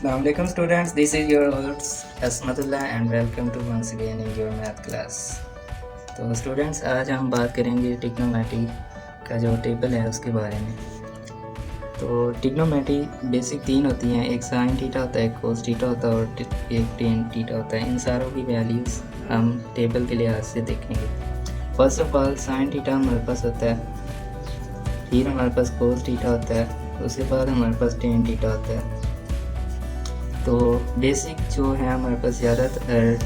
Assalamualaikum students, this is your host Asmat and welcome to once again in your math class। तो students आज हम बात करेंगे trigonometry का जो टेबल है उसके बारे में। तो ट्रिग्नोमेट्री बेसिक तीन होती हैं, एक साइन थीटा होता है, एक कोस थीटा होता है और एक टेन थीटा होता है। इन सारों की वैल्यूज़ हम टेबल के लिहाज से देखेंगे। First of all sine theta हमारे पास होता है, फिर हमारे पास कोस थीटा होता है, उसके बाद हमारे पास टेन थीटा होता है। तो बेसिक जो है हमारे पास ज़्यादातर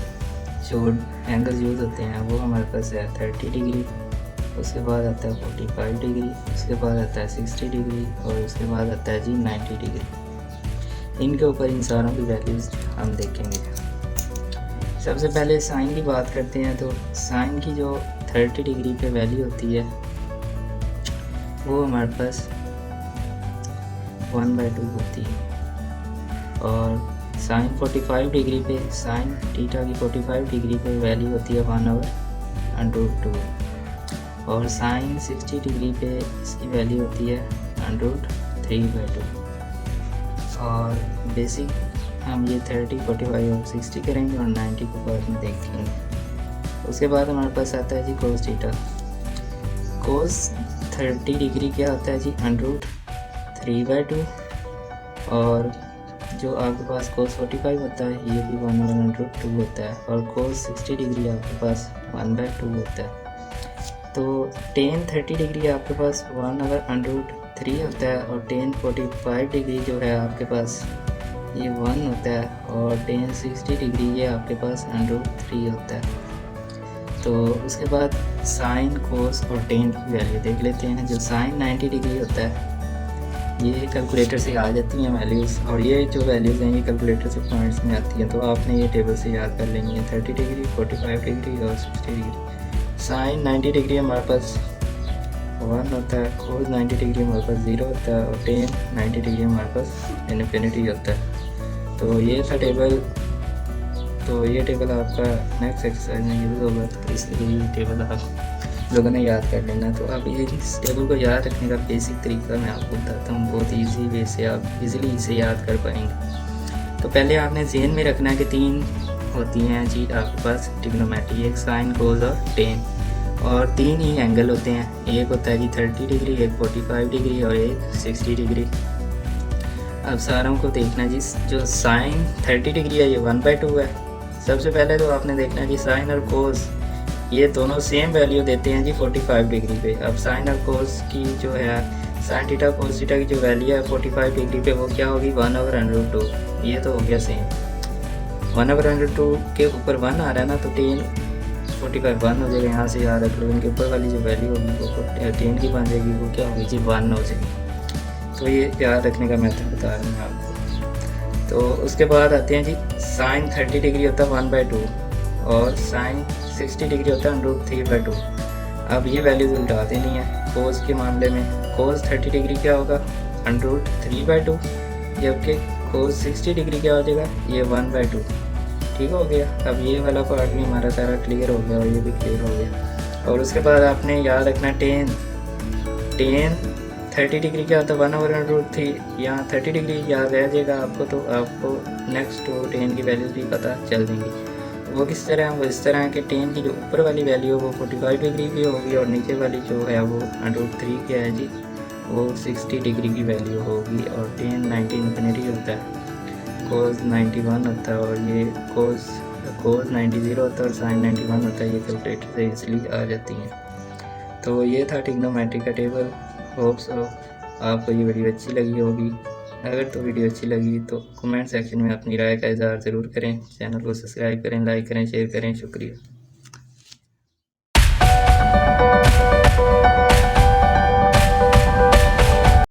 जो एंगल यूज़ होते हैं वो हमारे पास है 30 डिग्री, उसके बाद आता है 45 डिग्री, उसके बाद आता है 60 डिग्री और उसके बाद आता है जी 90 डिग्री। इनके ऊपर इन सारों की वैल्यूज़ हम देखेंगे। सबसे पहले साइन की बात करते हैं। तो साइन की जो 30 डिग्री पे वैल्यू होती है वो हमारे पास 1/2 होती है, और साइन 45 डिग्री पे साइन थीटा की 45 डिग्री पे वैल्यू होती है 1/√2, और साइन 60 डिग्री पे इसकी वैल्यू होती है √3/2। और बेसिक हम ये 30, 45 और 60 करेंगे और 90 को बाद में देखेंगे। उसके बाद हमारे पास आता है जी कोस थीटा। कोस 30 डिग्री क्या होता है जी √3/2, और जो आपके पास कोस 45 होता है ये भी 1/√2 होता है, और कोस 60 डिग्री आपके पास 1/2 होता है। तो टेन 30 डिग्री आपके पास 1/√3 होता है, और टेन 45 डिग्री जो है आपके पास ये 1 होता है, और टेन 60 डिग्री ये आपके पास √3 होता है। तो उसके बाद साइन कोस और टेन की वैल्यू देख लेते हैं। जो साइन 90 डिग्री होता है ये कैलकुलेटर से आ जाती हैं वैल्यूज़, और ये जो वैल्यूज़ हैं ये कैलकुलेटर से पॉइंट्स में आती हैं। तो आपने ये टेबल से याद कर लेंगी है 30 डिग्री, 45 डिग्री और 60 डिग्री। साइन 90 डिग्री हमारे पास 1 होता है, कोस 90 डिग्री हमारे पास 0 होता है, और टेन 90 डिग्री हमारे पास इन्फिनिटी होता है। तो ये था टेबल। तो ये टेबल आपका नेक्स्ट एक्सरसाइज में यूज़ होगा, तो इसलिए ये टेबल आप लोगों ने याद कर लेना। तो अब इस टेबल को याद रखने का बेसिक तरीका मैं आपको बताता हूँ, बहुत इजी वे से आप इजीली इसे याद कर पाएंगे। तो पहले आपने ज़हन में रखना है कि तीन होती हैं जी आपके पास ट्रिग्नोमेट्री, एक साइन कोस और टेन, और तीन ही एंगल होते हैं। एक होता है जी 30 डिग्री, एक 45 डिग्री और एक 60 डिग्री। अब सारों को देखना जी, जो साइन 30 डिग्री है ये 1/2 है। सबसे पहले तो आपने देखना है जी साइन और कोस ये दोनों सेम वैल्यू देते हैं जी 45 डिग्री पे। अब साइन और कोस की जो है साइन थीटा कोस थीटा की जो वैल्यू है 45 डिग्री पे वो क्या होगी 1/√2। ये तो हो गया सेम। 1/√2 के ऊपर 1 आ रहा है ना, तो टेन 45 1 हो जाएगा। यहाँ से याद रख लो, इनके ऊपर वाली जो वैल्यू होगी वो टेन की बन जाएगी, वो क्या होगी जी 1 हो जाएगी। तो ये याद रखने का मेथड बता रहा हूँ आपको। तो उसके बाद आते हैं जी साइन 30 डिग्री होता है 1/2, और साइन 60 डिग्री होता है √3/2। अब ये वैल्यूज उल्टा देनी है। कोस के मामले में कोस 30 डिग्री क्या होगा √3/2, जबकि कोस 60 डिग्री क्या हो जाएगा ये 1/2। ठीक हो गया। अब ये वाला पार्ट भी हमारा सारा क्लियर हो गया और ये भी क्लियर हो गया। और उसके बाद आपने याद रखना टेन 30 डिग्री क्या होता है 1/√3। यहाँ 30 डिग्री याद रह जाएगा आपको, तो आपको नेक्स्ट तो टेन की वैल्यूज़ भी पता चल देंगी। वो किस तरह, वो इस तरह कि टेन की जो ऊपर वाली वैल्यू वो 45 डिग्री की होगी, और नीचे वाली जो है वो √3 क्या है जी वो 60 डिग्री की वैल्यू होगी, और टेन 90 इन्फिनिटी होता है, कोस 91 होता है, और ये कोस 90 0 होता है, और साइन 91 होता है। ये कैलकुलेटर से इसलिए आ जाती हैं। तो ये था ट्रिग्नोमेट्री का टेबल। होप सो आपको ये वीडियो अच्छी लगी होगी। अगर तो वीडियो अच्छी लगी तो कमेंट सेक्शन में अपनी राय का इज़हार ज़रूर करें। चैनल को सब्सक्राइब करें, लाइक करें, शेयर करें। शुक्रिया।